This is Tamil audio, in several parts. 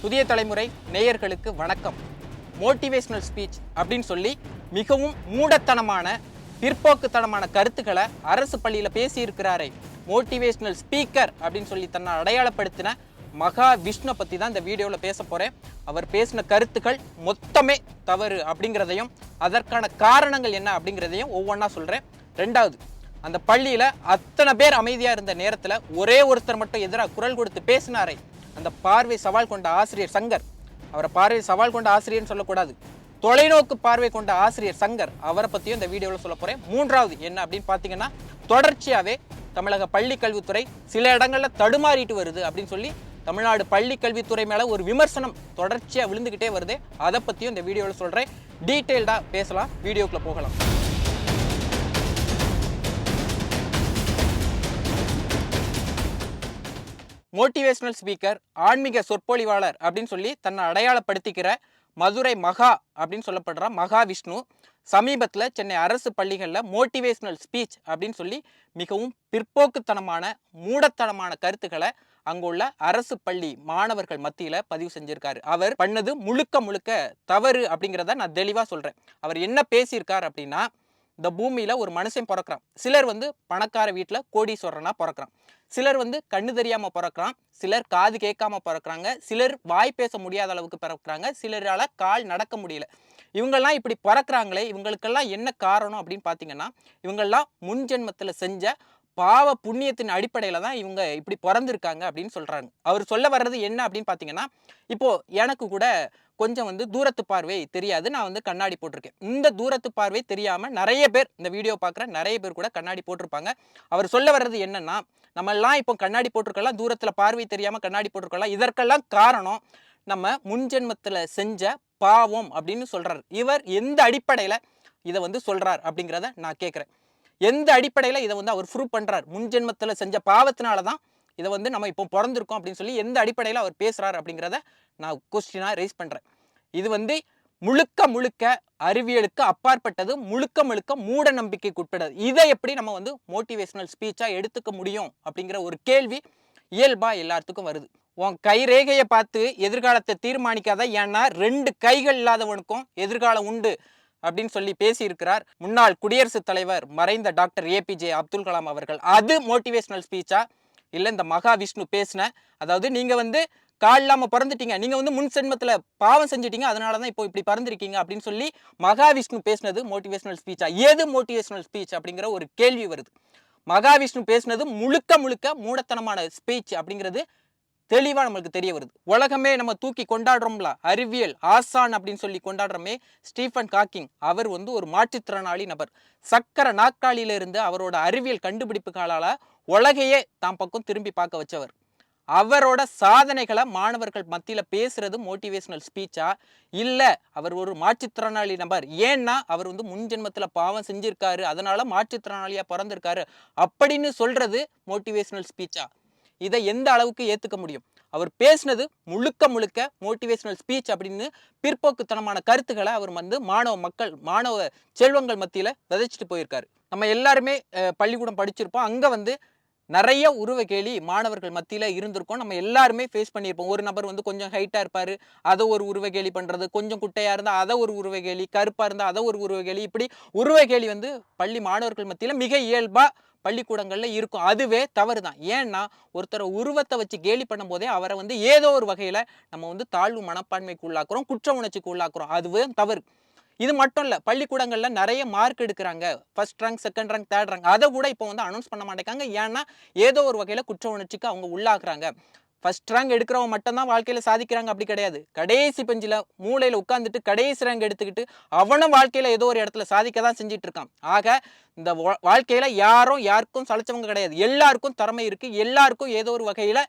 புதிய தலைமுறை நேயர்களுக்கு வணக்கம். மோட்டிவேஷனல் ஸ்பீச் அப்படின்னு சொல்லி மிகவும் மூடத்தனமான பிற்போக்குத்தனமான கருத்துக்களை அரசு பள்ளியில் பேசியிருக்கிறாரே மோட்டிவேஷனல் ஸ்பீக்கர் அப்படின்னு சொல்லி தன்னை அடையாளப்படுத்தின மகா விஷ்ணு பற்றி தான் இந்த வீடியோவில் பேச போகிறேன். அவர் பேசின கருத்துக்கள் மொத்தமே தவறு அப்படிங்கிறதையும் அதற்கான காரணங்கள் என்ன அப்படிங்கிறதையும் ஒவ்வொன்றா சொல்கிறேன். ரெண்டாவது, அந்த பள்ளியில் அத்தனை பேர் அமைதியாக இருந்த நேரத்தில் ஒரே ஒருத்தர் மட்டும் எதிராக குரல் கொடுத்து பேசினாரே அந்த பார்வை சவால் கொண்ட ஆசிரியர் சங்கர், அவரை பார்வை சவால் கொண்ட ஆசிரியர்னு சொல்லக்கூடாது, தொலைநோக்கு பார்வை கொண்ட ஆசிரியர் சங்கர், அவரை பற்றியும் இந்த வீடியோவில் சொல்ல போகிறேன். மூன்றாவது என்ன அப்படின்னு பார்த்தீங்கன்னா, தொடர்ச்சியாகவே தமிழக பள்ளி கல்வித்துறை சில இடங்களில் தடுமாறிட்டு வருது அப்படின்னு சொல்லி தமிழ்நாடு பள்ளி கல்வித்துறை மேலே ஒரு விமர்சனம் தொடர்ச்சியாக விழுந்துக்கிட்டே வருது. அதை பற்றியும் இந்த வீடியோவில் சொல்கிறேன். டீட்டெயில்டாக பேசலாம், வீடியோக்குள்ளே போகலாம். மோட்டிவேஷனல் ஸ்பீக்கர், ஆன்மீக சொற்பொழிவாளர் அப்படின்னு சொல்லி தன்னை அடையாளப்படுத்திக்கிற மதுரை மகா அப்படின்னு சொல்லப்படுற மகா விஷ்ணு சமீபத்தில் சென்னை அரசு பள்ளிகளில் மோட்டிவேஷனல் ஸ்பீச் அப்படின்னு சொல்லி மிகவும் பிற்போக்குத்தனமான மூடத்தனமான கருத்துக்களை அங்குள்ள அரசு பள்ளி மாணவர்கள் மத்தியில் பதிவு செஞ்சிருக்காரு. அவர் பண்ணது முழுக்க முழுக்க தவறு அப்படிங்கிறத நான் தெளிவாக சொல்கிறேன். அவர் என்ன பேசியிருக்கார் அப்படின்னா, இந்த பூமியில் ஒரு மனுஷன் பிறக்கிறான். சிலர் பணக்கார வீட்டில் கோடீஸ்வரனா பிறக்கிறான், சிலர் கண்ணு தெரியாமல் பிறக்கிறான், சிலர் காது கேட்காம பிறக்கிறாங்க, சிலர் வாய் பேச முடியாத அளவுக்கு பிறக்கிறாங்க, சிலரால் கால் நடக்க முடியல. இவங்கெல்லாம் இப்படி பிறக்கிறாங்களே, இவங்களுக்கெல்லாம் என்ன காரணம் அப்படின்னு பார்த்தீங்கன்னா, இவங்கெல்லாம் முன் ஜென்மத்தில் செஞ்ச பாவ புண்ணியத்தின் அடிப்படையில் தான் இவங்க இப்படி பிறந்திருக்காங்க அப்படின்னு சொல்கிறாங்க. அவர் சொல்ல வர்றது என்ன அப்படின்னு பார்த்தீங்கன்னா, இப்போது எனக்கு கூட கொஞ்சம் தூரத்து பார்வை தெரியாது, நான் கண்ணாடி போட்டிருக்கேன். இந்த தூரத்து பார்வை தெரியாமல் நிறைய பேர் இந்த வீடியோ பார்க்குற நிறைய பேர் கூட கண்ணாடி போட்டிருப்பாங்க. அவர் சொல்ல வர்றது என்னன்னா, நம்மெல்லாம் இப்போ கண்ணாடி போட்டிருக்கலாம், தூரத்தில் பார்வை தெரியாமல் கண்ணாடி போட்டிருக்கலாம். இதற்கெல்லாம் காரணம் நம்ம முன்ஜென்மத்தில் செஞ்ச பாவம் அப்படின்னு சொல்கிறார். இவர் எந்த அடிப்படையில் இதை சொல்கிறார் அப்படிங்கிறத நான் கேட்குறேன். எந்த அடிப்படையில் இதை அவர் ப்ரூவ் பண்ணுறார்? முன்ஜென்மத்தில் செஞ்ச பாவத்தினால தான் இதை நம்ம இப்போ பிறந்திருக்கோம் அப்படின்னு சொல்லி எந்த அடிப்படையில் அவர் பேசுகிறார் அப்படிங்கிறத நான் கொஸ்டினாக ரைஸ் பண்ணுறேன். இது முழுக்க முழுக்க அறிவியலுக்கு அப்பாற்பட்டது, முழுக்க முழுக்க மூட நம்பிக்கைக்கு உட்பட்டது. இதை எப்படி நம்ம மோட்டிவேஷனல் ஸ்பீச்சாக எடுத்துக்க முடியும் அப்படிங்கிற ஒரு கேள்வி இயல்பாக எல்லாத்துக்கும் வருது. உன் கை ரேகையை பார்த்து எதிர்காலத்தை தீர்மானிக்காத, ஏன்னா 2 கைகள் இல்லாதவனுக்கும் எதிர்காலம் உண்டு அப்படின்னு சொல்லி பேசியிருக்கிறார் முன்னாள் குடியரசுத் தலைவர் மறைந்த டாக்டர் ஏபிஜே அப்துல் கலாம் அவர்கள். அது மோட்டிவேஷனல் ஸ்பீச்சா இல்லை இந்த மகா விஷ்ணு பேசின, அதாவது நீங்கள் கால் இல்லாமல் பிறந்துட்டீங்க, நீங்கள் முன் ஜென்மத்தில் பாவம் செஞ்சிட்டீங்க, அதனால தான் இப்போ இப்படி பிறந்திருக்கீங்க அப்படின்னு சொல்லி மகா விஷ்ணு பேசினது மோட்டிவேஷனல் ஸ்பீச்சா? எது மோட்டிவேஷனல் ஸ்பீச் அப்படிங்கிற ஒரு கேள்வி வருது. மகா விஷ்ணு பேசினது முழுக்க முழுக்க மூடத்தனமான ஸ்பீச் அப்படிங்கிறது தெளிவாக நம்மளுக்கு தெரிய வருது. உலகமே நம்ம தூக்கி கொண்டாடுறோம்ல, அறிவியல் ஆசான் அப்படின்னு சொல்லி கொண்டாடுறோமே ஸ்டீஃபன் ஹாக்கிங், அவர் ஒரு மாற்றுத்திறனாளி நபர். சக்கர நாற்காலியிலிருந்து அவரோட அறிவியல் கண்டுபிடிப்புகளால் உலகையே தாம் பக்கம் திரும்பி பார்க்க வச்சவர். அவரோட சாதனைகளை மாணவர்கள் மத்தியில் பேசுறது மோட்டிவேஷனல் ஸ்பீச்சா? இல்லை, அவர் ஒரு மாற்றுத்திறனாளி நபர், ஏன்னா அவர் முன்ஜென்மத்தில் பாவம் செஞ்சிருக்காரு, அதனால மாற்றுத்திறனாளியாக பிறந்திருக்காரு அப்படின்னு சொல்றது மோட்டிவேஷனல் ஸ்பீச்சா? இதை எந்த அளவுக்கு ஏற்றுக்க முடியும்? அவர் பேசினது முழுக்க முழுக்க மோட்டிவேஷனல் ஸ்பீச் அப்படின்னு பிற்போக்குத்தனமான கருத்துக்களை அவர் மாணவ செல்வங்கள் மத்தியில் விதைச்சிட்டு போயிருக்காரு. நம்ம எல்லாருமே பள்ளிக்கூடம் படிச்சிருப்போம். அங்கே நிறைய உருவ கேலி மாணவர்கள் மத்தியில் இருந்திருக்கும். நம்ம எல்லாருமே ஃபேஸ் பண்ணியிருப்போம். ஒரு நபர் கொஞ்சம் ஹைட்டாக இருப்பார், அதை ஒரு உருவ கேலி பண்ணுறது, கொஞ்சம் குட்டையாக இருந்தால் அதை ஒரு உருவ கேலி, கருப்பாக இருந்தால் அதை ஒரு உருவ கேலி, இப்படி உருவ கேலி பள்ளி மாணவர்கள் மத்தியில் மிக இயல்பாக பள்ளிக்கூடங்களில் இருக்கும். அதுவே தவறு தான். ஏன்னா ஒருத்தரை உருவத்தை வச்சு கேலி பண்ணும் போதே அவரை ஏதோ ஒரு வகையில் நம்ம தாழ்வு மனப்பான்மைக்கு உள்ளாக்குறோம், குற்ற உணர்ச்சிக்கு உள்ளாக்குறோம். அதுவே தவறு. இது மட்டும் இல்லை, பள்ளிக்கூடங்களில் நிறைய மார்க் எடுக்கிறாங்க, first rank, second rank, third rank, அதை கூட இப்போ அனௌன்ஸ் பண்ண மாட்டேங்காங்க. ஏன்னா ஏதோ ஒரு வகையில் குற்ற உணர்ச்சிக்கு அவங்க உள்ளாக்குறாங்க. ஃபர்ஸ்ட் ரேங்க் எடுக்கிறவங்க மட்டும்தான் வாழ்க்கையில் சாதிக்கிறாங்க அப்படி கிடையாது. கடைசி பெஞ்சில் மூளையில் உட்காந்துட்டு கடைசி ரேங்க் எடுத்துக்கிட்டு அவனும் வாழ்க்கையில் ஏதோ ஒரு இடத்துல சாதிக்க தான் செஞ்சுட்டு இருக்கான். ஆக இந்த வாழ்க்கையில் யாருக்கும் சளைச்சவங்க கிடையாது. எல்லாருக்கும் திறமை இருக்குது, எல்லாருக்கும் ஏதோ ஒரு வகையில்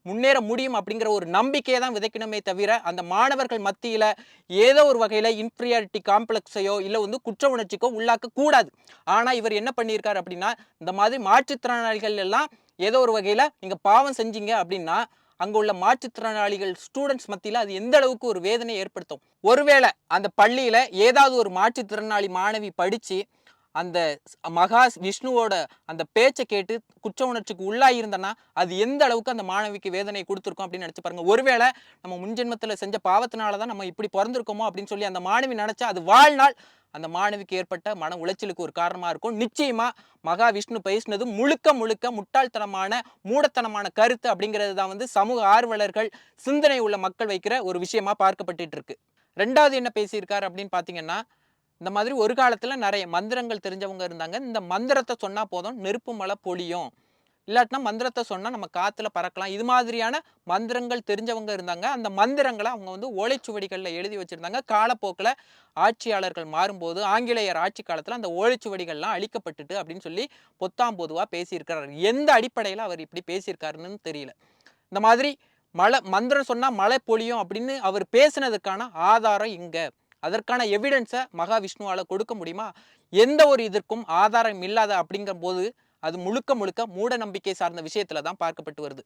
முன்னேற முடியும் அப்படிங்கிற ஒரு நம்பிக்கையை தான் விதைக்கணுமே தவிர அந்த மாணவர்கள் மத்தியில் ஏதோ ஒரு வகையில் இன்ஃபீரியாரிட்டி காம்ப்ளெக்ஸையோ இல்லை குற்ற உணர்ச்சிக்கோ உள்ளாக்க கூடாது. ஆனால் இவர் என்ன பண்ணியிருக்காரு அப்படின்னா, இந்த மாதிரி மாற்றுத்திறனாளிகள் எல்லாம் ஏதோ ஒரு வகையில் நீங்கள் பாவம் செஞ்சீங்க அப்படின்னா அங்கே உள்ள மாற்றுத்திறனாளிகள் ஸ்டூடெண்ட்ஸ் மத்தியில் அது எந்த அளவுக்கு ஒரு வேதனை ஏற்படுத்தும். ஒருவேளை அந்த பள்ளியில் ஏதாவது ஒரு மாற்றுத்திறனாளி மாணவி படித்து அந்த மகா விஷ்ணுவோட அந்த பேச்சை கேட்டு குற்ற உணர்ச்சிக்கு உள்ளாயிருந்தனா அது எந்த அளவுக்கு அந்த மாணவிக்கு வேதனை கொடுத்துருக்கோம் அப்படின்னு நினைச்சு பாருங்க. ஒருவேளை நம்ம முன்ஜென்மத்தில் செஞ்ச பாவத்தினாலதான் நம்ம இப்படி பிறந்திருக்கோமோ அப்படின்னு சொல்லி அந்த மாணவி நினைச்சா அது வாழ்நாள் அந்த மாணவிக்கு ஏற்பட்ட மன உளைச்சலுக்கு ஒரு காரணமா இருக்கும். நிச்சயமா மகா விஷ்ணு பேசினது முழுக்க முழுக்க முட்டாள்தனமான மூடத்தனமான கருத்து அப்படிங்கிறது தான் வந்து சமூக ஆர்வலர்கள் சிந்தனை உள்ள மக்கள் வைக்கிற ஒரு விஷயமா பார்க்கப்பட்டு இருக்கு. ரெண்டாவது என்ன பேசியிருக்காரு அப்படின்னு பாத்தீங்கன்னா, இந்த மாதிரி ஒரு காலத்துல நிறைய மந்திரங்கள் தெரிஞ்சவங்க இருந்தாங்க. இந்த மந்திரத்தை சொன்னா போதும் நெருப்பு மழை பொழியும், இல்லாட்டினா மந்திரத்தை சொன்னா நம்ம காத்துல பறக்கலாம், இது மாதிரியான மந்திரங்கள் தெரிஞ்சவங்க இருந்தாங்க. அந்த மந்திரங்களை அவங்க வந்து ஓலைச்சுவடிகள்ல எழுதி வச்சிருந்தாங்க. காலப்போக்கில் ஆட்சியாளர்கள் மாறும்போது ஆங்கிலேயர் ஆட்சி காலத்துல அந்த ஓலைச்சுவடிகள்லாம் அழிக்கப்பட்டுட்டு அப்படின்னு சொல்லி பொத்தாம் பொதுவா பேசியிருக்கிறார். எந்த அடிப்படையில் அவர் இப்படி பேசியிருக்காருன்னு தெரியல. இந்த மாதிரி மழை மந்திரம் சொன்னா மழை பொழியும் அப்படின்னு அவர் பேசினதுக்கான ஆதாரம் இங்க, அதற்கான எவிடன்ஸை மகாவிஷ்ணுவால கொடுக்க முடியுமா? எந்த ஒரு இதற்கும் ஆதாரம் இல்லாத அப்படிங்கிற போது அது முழுக்க முழுக்க மூட நம்பிக்கை சார்ந்த விஷயத்துல தான் பார்க்கப்பட்டு வருது.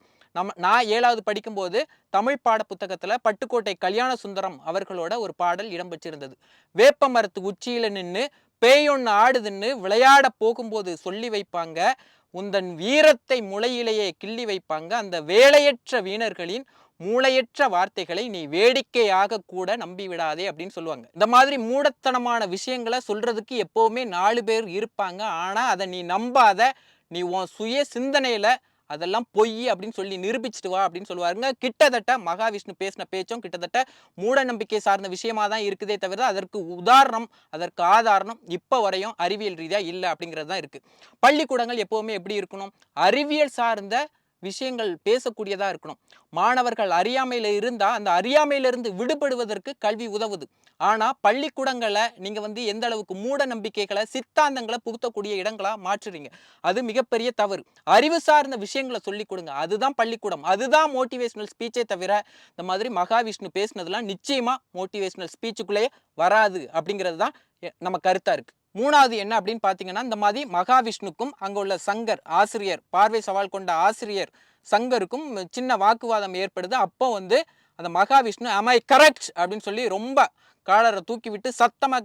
நான் 7வது படிக்கும்போது தமிழ் பாட புத்தகத்துல பட்டுக்கோட்டை கல்யாண சுந்தரம் அவர்களோட ஒரு பாடல் இடம்பெற்றிருந்தது. வேப்ப மரத்து உச்சியில நின்று பேயொன்னு ஆடுதுன்னு விளையாட போகும்போது சொல்லி வைப்பாங்க, உந்தன் வீரத்தை முளையிலேயே கிள்ளி வைப்பாங்க, அந்த வேலையற்ற வீணர்களின் மூளையற்ற வார்த்தைகளை நீ வேடிக்கையாக கூட நம்பி விடாதே அப்படின்னு சொல்லுவாங்க. இந்த மாதிரி மூடத்தனமான விஷயங்களை சொல்றதுக்கு எப்பவுமே 4 பேர் இருப்பாங்க. ஆனா அதை நீ நம்பாத, நீ உன் சுய சிந்தனையில அதெல்லாம் பொய் அப்படின்னு சொல்லி நிரூபிச்சுட்டு வா அப்படின்னு சொல்லுவாருங்க. கிட்டத்தட்ட மகாவிஷ்ணு பேசின பேச்சும் கிட்டத்தட்ட மூட நம்பிக்கை சார்ந்த விஷயமா தான் இருக்குதே தவிர அதற்கு உதாரணம், அதற்கு ஆதாரம் இப்ப வரையும் அறிவியல் ரீதியா இல்லை அப்படிங்கிறது தான் இருக்கு. பள்ளிக்கூடங்கள் எப்பவுமே எப்படி இருக்கணும்? அறிவியல் சார்ந்த விஷயங்கள் பேசக்கூடியதா இருக்கணும். மாணவர்கள் அறியாமையில இருந்தா அந்த அறியாமையிலிருந்து விடுபடுவதற்கு கல்வி உதவுது. ஆனா பள்ளிக்கூடங்களை நீங்க வந்து எந்த அளவுக்கு மூட நம்பிக்கைகளை சித்தாந்தங்களை புகுத்தக்கூடிய இடங்களா மாற்றுறீங்க, அது மிகப்பெரிய தவறு. அறிவு சார்ந்த விஷயங்களை சொல்லி கொடுங்க, அதுதான் பள்ளிக்கூடம், அதுதான் மோட்டிவேஷனல் ஸ்பீச்சே தவிர இந்த மாதிரி மகாவிஷ்ணு பேசினதுலாம் நிச்சயமா மோட்டிவேஷனல் ஸ்பீச்சுக்குள்ளேயே வராது அப்படிங்கிறது தான் நம்ம கருத்தா இருக்கு. 3வது என்ன அப்படின்னு பாத்தீங்கன்னா, இந்த மாதிரி மகாவிஷ்ணுக்கும் அங்க உள்ள சங்கர் ஆசிரியர், பார்வை சவால் கொண்ட ஆசிரியர் சங்கருக்கும் சின்ன வாக்குவாதம் ஏற்படுது. அப்போ வந்து அந்த மகாவிஷ்ணு am I correct அப்படின்னு சொல்லி ரொம்ப காலரை தூக்கி விட்டு சத்தமா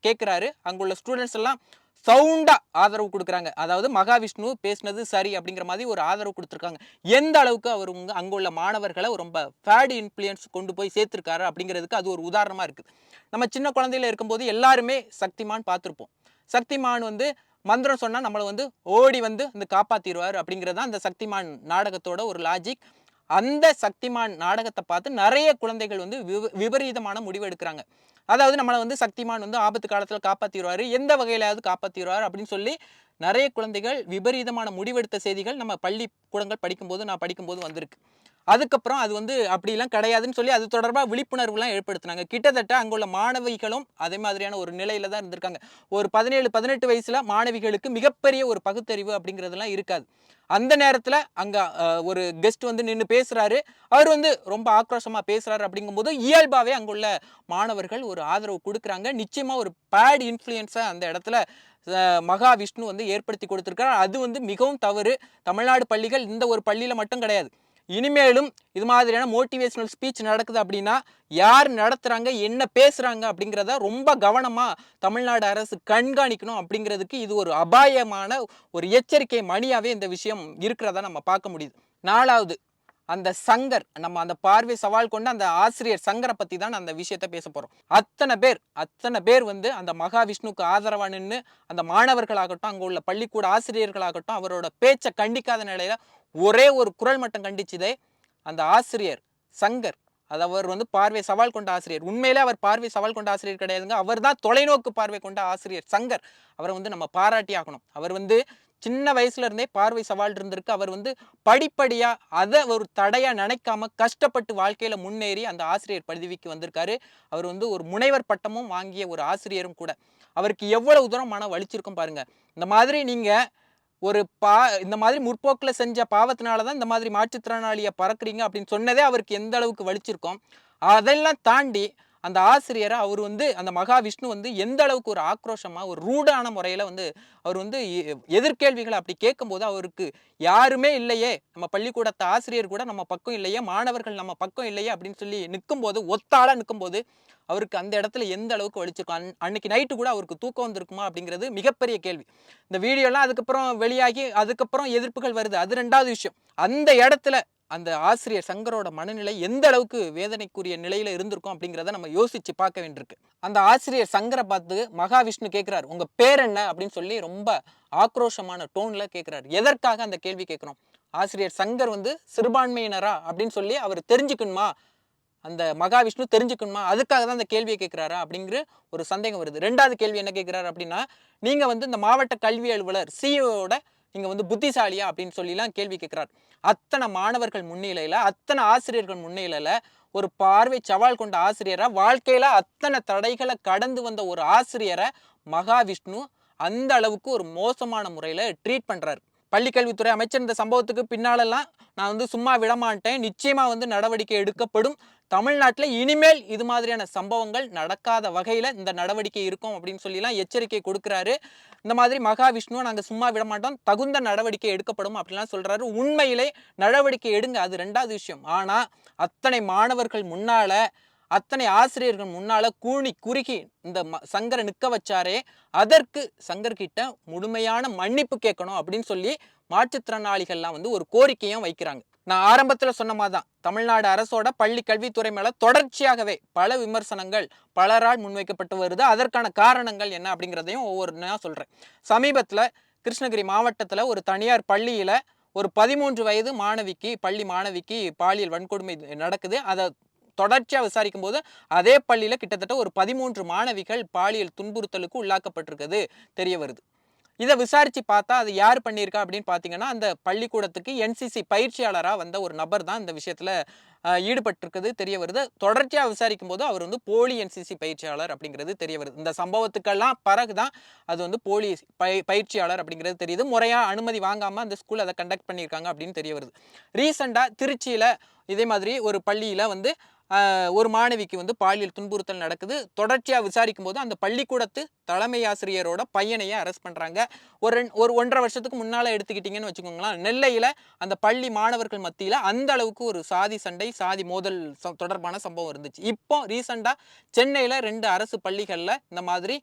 கேட்கிறாரு. அங்குள்ள ஸ்டூடெண்ட்ஸ் எல்லாம் சவுண்டா ஆதரவு கொடுக்குறாங்க. அதாவது மகாவிஷ்ணு பேசினது சரி அப்படிங்கிற மாதிரி ஒரு ஆதரவு கொடுத்துருக்காங்க. எந்த அளவுக்கு அவர் அங்குள்ள மாணவர்களை ரொம்ப பேட் இன்ஃப்ளூயன்ஸ் கொண்டு போய் சேர்த்திருக்காரு அப்படிங்கிறதுக்கு அது ஒரு உதாரணமா இருக்கு. நம்ம சின்ன குழந்தையில இருக்கும்போது எல்லாருமே சக்திமான் பார்த்துருப்போம். சக்திமான் வந்து மந்திரம் சொன்னா நம்மளை வந்து ஓடி வந்து இந்த காப்பாத்திடுவார் அப்படிங்கிறது தான் அந்த சக்திமான் நாடகத்தோட ஒரு லாஜிக். அந்த சக்திமான் நாடகத்தை பார்த்து நிறைய குழந்தைகள் வந்து விபரீதமான முடிவு எடுக்கிறாங்க. அதாவது நம்மளை வந்து சக்திமான் வந்து ஆபத்து காலத்துல காப்பாத்திடுவாரு, எந்த வகையிலாவது காப்பாத்திடுவார் அப்படின்னு சொல்லி நிறைய குழந்தைகள் விபரீதமான முடிவெடுத்த செய்திகள் நம்ம பள்ளிக்கூடங்கள் படிக்கும்போது நான் படிக்கும்போது வந்திருக்கு. அதுக்கப்புறம் அது வந்து அப்படிலாம் கிடையாதுன்னு சொல்லி அது தொடர்பாக விழிப்புணர்வுலாம் ஏற்படுத்தினாங்க. கிட்டத்தட்ட அங்குள்ள மாணவிகளும் அதே மாதிரியான ஒரு நிலையில தான் இருந்திருக்காங்க. ஒரு 17-18 வயசுல மாணவிகளுக்கு மிகப்பெரிய ஒரு பகுத்தறிவு அப்படிங்கிறதுலாம் இருக்காது. அந்த நேரத்துல அங்க ஒரு கெஸ்ட் வந்து நின்று பேசுறாரு, அவர் வந்து ரொம்ப ஆக்ரோஷமா பேசுறாரு அப்படிங்கும்போது இயல்பாவே அங்குள்ள மாணவர்கள் ஒரு ஆதரவு கொடுக்குறாங்க. நிச்சயமா ஒரு பேட் இன்ஃப்ளூயன்ஸை அந்த இடத்துல மகாவிஷ்ணு வந்து ஏற்படுத்தி கொடுத்திருக்காரு. அது வந்து மிகவும் தவறு. தமிழ்நாடு பள்ளிகள் இந்த ஒரு பள்ளியில மட்டும் கிடையாது, இனிமேலும் இது மாதிரியான மோட்டிவேஷனல் ஸ்பீச் நடக்குது அப்படின்னா யார் நடத்துறாங்க, என்ன பேசுறாங்க அப்படிங்கிறத ரொம்ப கவனமா தமிழ்நாடு அரசு கண்காணிக்கணும். அப்படிங்கிறதுக்கு இது ஒரு அபாயமான ஒரு எச்சரிக்கை மணியாவே இந்த விஷயம் இருக்கிறதா நம்ம பார்க்க முடியுது. 4வது அந்த சங்கர், நம்ம அந்த பார்வை சவால் கொண்ட அந்த ஆசிரியர் சங்கரை பத்தி தான் அந்த விஷயத்த பேச போறோம். அத்தனை பேர் வந்து அந்த மகாவிஷ்ணுக்கு ஆதரவா நின்று அந்த மாணவர்களாகட்டும் அங்க உள்ள பள்ளிக்கூட ஆசிரியர்களாகட்டும் அவரோட பேச்சை கண்டிக்காத நிலையில ஒரே ஒரு குரல் மட்டும் கண்டிச்சதே அந்த ஆசிரியர் சங்கர். அது அவர் வந்து பார்வை சவால் கொண்ட ஆசிரியர். உண்மையிலே அவர் பார்வை சவால் கொண்ட ஆசிரியர் கிடையாதுங்க, அவர் தான் தொலைநோக்கு பார்வை கொண்ட ஆசிரியர் சங்கர். அவரை வந்து நம்ம பாராட்டி ஆகணும். அவர் வந்து சின்ன வயசுல இருந்தே பார்வை சவால் இருந்திருக்கு. அவர் வந்து படிப்படியா அதை ஒரு தடையா நினைக்காம கஷ்டப்பட்டு வாழ்க்கையில முன்னேறி அந்த ஆசிரியர் பதவிக்கு வந்திருக்காரு. அவர் வந்து ஒரு முனைவர் பட்டமும் வாங்கிய ஒரு ஆசிரியரும் கூட. அவருக்கு எவ்வளவு தூரம் மன வலிச்சிருக்கும் பாருங்க. இந்த மாதிரி நீங்க ஒரு இந்த மாதிரி முற்போக்குல செஞ்ச பாவத்தினாலதான் இந்த மாதிரி மாற்றுத்திறனாளியை பறக்குறீங்க அப்படின்னு சொன்னதே அவருக்கு எந்த அளவுக்கு வலிச்சிருக்கும். அதெல்லாம் தாண்டி அந்த ஆசிரியரை அவர் வந்து அந்த மகாவிஷ்ணு வந்து எந்த அளவுக்கு ஒரு ஆக்ரோஷமா ஒரு ரூடான முறையில் வந்து அவர் வந்து எதிர்கேள்விகளை அப்படி கேட்கும்போது அவருக்கு யாருமே இல்லையே, நம்ம பள்ளிக்கூடத்து ஆசிரியர் கூட நம்ம பக்கம் இல்லையே, மாணவர்கள் நம்ம பக்கம் இல்லையே அப்படின்னு சொல்லி நிற்கும்போது, ஒத்தாளா நிற்கும்போது அவருக்கு அந்த இடத்துல எந்த அளவுக்கு வலிச்சிருக்கும். அன்னைக்கு நைட்டு கூட அவருக்கு தூக்கம் வந்திருக்குமா அப்படிங்கிறது மிகப்பெரிய கேள்வி. இந்த வீடியோலாம் அதுக்கப்புறம் வெளியாகி அதுக்கப்புறம் எதிர்ப்புகள் வருது, அது ரெண்டாவது விஷயம். அந்த இடத்துல அந்த ஆசிரியர் சங்கரோட மனநிலை எந்த அளவுக்கு வேதனைக்குரிய நிலையில இருந்திருக்கும் அப்படிங்கிறத நம்ம யோசிச்சு பார்க்க வேண்டியிருக்கு. அந்த ஆசிரியர் சங்கரை பார்த்து மகாவிஷ்ணு கேட்கிறார், உங்க பேர் என்ன அப்படின்னு சொல்லி ரொம்ப ஆக்ரோஷமான டோன்ல கேட்கிறார். எதற்காக அந்த கேள்வி கேட்கிறோம்? ஆசிரியர் சங்கர் வந்து சிறுபான்மையினரா அப்படின்னு சொல்லி அவர் தெரிஞ்சுக்கணுமா, அந்த மகாவிஷ்ணு தெரிஞ்சுக்கணுமா, அதுக்காக தான் அந்த கேள்வியை கேட்கிறாரா அப்படிங்கிற ஒரு சந்தேகம் வருது. ரெண்டாவது கேள்வி என்ன கேட்கிறாரு அப்படின்னா, நீங்க வந்து இந்த மாவட்ட கல்வி அலுவலர் சிஇஓட நீங்க வந்து புத்திசாலியா அப்படின்னு சொல்லிலாம் கேள்வி கேட்கிறார். அத்தனை மாணவர்கள் முன்னிலையில, அத்தனை ஆசிரியர்கள் முன்னிலையில ஒரு பார்வை சவால் கொண்ட ஆசிரியரா, வாழ்க்கையில அத்தனை தடைகளை கடந்து வந்த ஒரு ஆசிரியரை மகாவிஷ்ணு அந்த அளவுக்கு ஒரு மோசமான முறையில ட்ரீட் பண்றாரு. பள்ளிக்கல்வித்துறை அமைச்சர் இந்த சம்பவத்துக்கு பின்னாலெல்லாம் நான் வந்து சும்மா விடமாட்டேன், நிச்சயமா வந்து நடவடிக்கை எடுக்கப்படும், தமிழ்நாட்டில் இனிமேல் இது மாதிரியான சம்பவங்கள் நடக்காத வகையில் இந்த நடவடிக்கை இருக்கும் அப்படின்னு சொல்லிலாம் எச்சரிக்கை கொடுக்குறாரு. இந்த மாதிரி மகாவிஷ்ணுவை நாங்கள் சும்மா விட மாட்டோம், தகுந்த நடவடிக்கை எடுக்கப்படும் அப்படிலாம் சொல்றாரு. உண்மையிலே நடவடிக்கை எடுங்க, அது ரெண்டாவது விஷயம். ஆனால் அத்தனை மாணவர்கள் முன்னால, அத்தனை ஆசிரியர்கள் முன்னால கூணி குறுகி இந்த சங்கரை நிற்க வச்சாரே, அதற்கு சங்கர்கிட்ட முழுமையான மன்னிப்பு கேட்கணும் அப்படின்னு சொல்லி மாற்றுத்திறனாளிகள்லாம் வந்து ஒரு கோரிக்கையும் வைக்கிறாங்க. நான் ஆரம்பத்தில் சொன்ன மாதிரி தான், தமிழ்நாடு அரசோட பள்ளி கல்வித்துறை மேல தொடர்ச்சியாகவே பல விமர்சனங்கள் பலரால் முன்வைக்கப்பட்டு வருது. அதற்கான காரணங்கள் என்ன அப்படிங்கிறதையும் ஒவ்வொரு சொல்றேன். சமீபத்தில் கிருஷ்ணகிரி மாவட்டத்தில் ஒரு தனியார் பள்ளியில ஒரு 13 வயது பள்ளி மாணவிக்கு பாலியல் வன்கொடுமை நடக்குது. அதை தொடர்ச்சியாக விசாரிக்கும் போது அதே பள்ளியில் கிட்டத்தட்ட ஒரு 13 மாணவிகள் பாலியல் துன்புறுத்தலுக்கு உள்ளாக்கப்பட்டிருக்கிறது தெரிய வருது. இதை விசாரிச்சு பார்த்தா அது யார் பண்ணியிருக்கா அப்படின்னு பார்த்தீங்கன்னா, அந்த பள்ளிக்கூடத்துக்கு என்சிசி பயிற்சியாளராக வந்த ஒரு நபர் தான் இந்த விஷயத்தில் ஈடுபட்டிருக்கிறது தெரிய வருது. தொடர்ச்சியாக விசாரிக்கும் போது அவர் வந்து போலி என்சிசி பயிற்சியாளர் அப்படிங்கிறது தெரிய வருது. இந்த சம்பவத்துக்கெல்லாம் பிறகுதான் அது வந்து போலி பயிற்சியாளர் அப்படிங்கிறது தெரியுது. முறையாக அனுமதி வாங்காமல் அந்த ஸ்கூல் அதை கண்டக்ட் பண்ணியிருக்காங்க அப்படின்னு தெரிய வருது. ரீசெண்டாக திருச்சியில் இதே மாதிரி ஒரு பள்ளியில் வந்து ஒரு மாணவிக்கு வந்து பாலியல் துன்புறுத்தல் நடக்குது. தொடர்ச்சியாக விசாரிக்கும் போது அந்த பள்ளிக்கூடத்து தலைமை ஆசிரியரோட பையனையே அரெஸ்ட் பண்ணுறாங்க. ஒரு 1.5 வருஷத்துக்கு முன்னால் எடுத்துக்கிட்டிங்கன்னு வச்சுக்கோங்களேன், நெல்லையில் அந்த பள்ளி மாணவர்கள் மத்தியில் அந்த அளவுக்கு ஒரு சாதி சண்டை, சாதி மோதல் தொடர்பான சம்பவம் இருந்துச்சு. இப்போ ரீசெண்டாக சென்னையில் 2 அரசு பள்ளிகளில் இந்த மாதிரி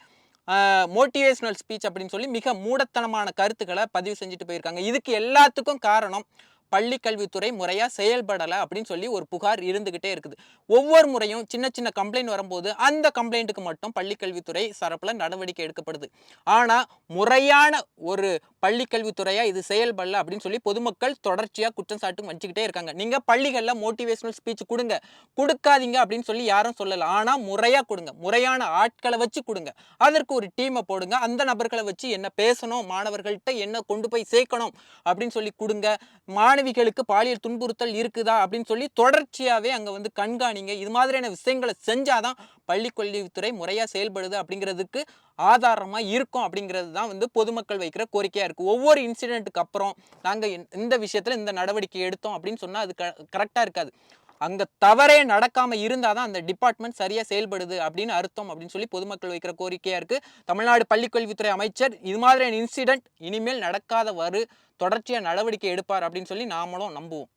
மோட்டிவேஷனல் ஸ்பீச் அப்படின்னு சொல்லி மிக மூடத்தனமான கருத்துக்களை பதிவு செஞ்சுட்டு போயிருக்காங்க. இதுக்கு எல்லாத்துக்கும் காரணம் பள்ளி கல்வித்துறை முறையா செயல்படலை அப்படின்னு சொல்லி ஒரு புகார் இருந்துகிட்டே இருக்குது. ஒவ்வொரு முறையும் சின்ன சின்ன கம்ப்ளைண்ட் வரும்போது அந்த கம்ப்ளைண்ட்டுக்கு மட்டும் பள்ளி கல்வித்துறை தரப்புல நடவடிக்கை எடுக்கப்படுது. ஆனா முறையான ஒரு பள்ளி கல்வித்துறையா இது செயல்படல அப்படின்னு சொல்லி பொதுமக்கள் தொடர்ச்சியா குற்றம் சாட்டு வச்சுக்கிட்டே இருக்காங்க. நீங்க பள்ளிகள்ல மோட்டிவேஷனல் ஸ்பீச் கொடுங்க, கொடுக்காதீங்க அப்படின்னு சொல்லி யாரும் சொல்லல. ஆனா முறையா கொடுங்க, முறையான ஆட்களை வச்சு கொடுங்க, அதற்கு ஒரு டீமை போடுங்க, அந்த நபர்களை வச்சு என்ன பேசணும், மாணவர்கள்ட்ட என்ன கொண்டு போய் சேர்க்கணும் அப்படின்னு சொல்லி கொடுங்க. மாணவிகளுக்கு பாலியல் துன்புறுத்தல் இருக்குதா அப்படின்னு சொல்லி தொடர்ச்சியாவே அங்க வந்து கண்காணிங்க. இது மாதிரியான விஷயங்களை செஞ்சாதான் பள்ளி கல்வித்துறை முறையா செயல்படுது அப்படிங்கிறதுக்கு ஆதாரமா இருக்கும் அப்படிங்கிறது தான் வந்து பொதுமக்கள் வைக்கிற கோரிக்கையா இருக்கு. ஒவ்வொரு இன்சிடென்ட்டுக்கு அப்புறம் நாங்க இந்த விஷயத்துல இந்த நடவடிக்கை எடுத்தோம் அப்படின்னு சொன்னா அது கரெக்டா இருக்காது. அங்க தவறே நடக்காம இருந்தாதான் அந்த டிபார்ட்மெண்ட் சரியா செயல்படுது அப்படின்னு அர்த்தம் அப்படின்னு சொல்லி பொதுமக்கள் வைக்கிற கோரிக்கையா இருக்கு. தமிழ்நாடு பள்ளிக்கல்வித்துறை அமைச்சர் இது மாதிரியான இன்சிடென்ட் இனிமேல் நடக்காதவாறு தொடர்ச்சியா நடவடிக்கை எடுப்பார் அப்படின்னு சொல்லி நாமளும் நம்புவோம்.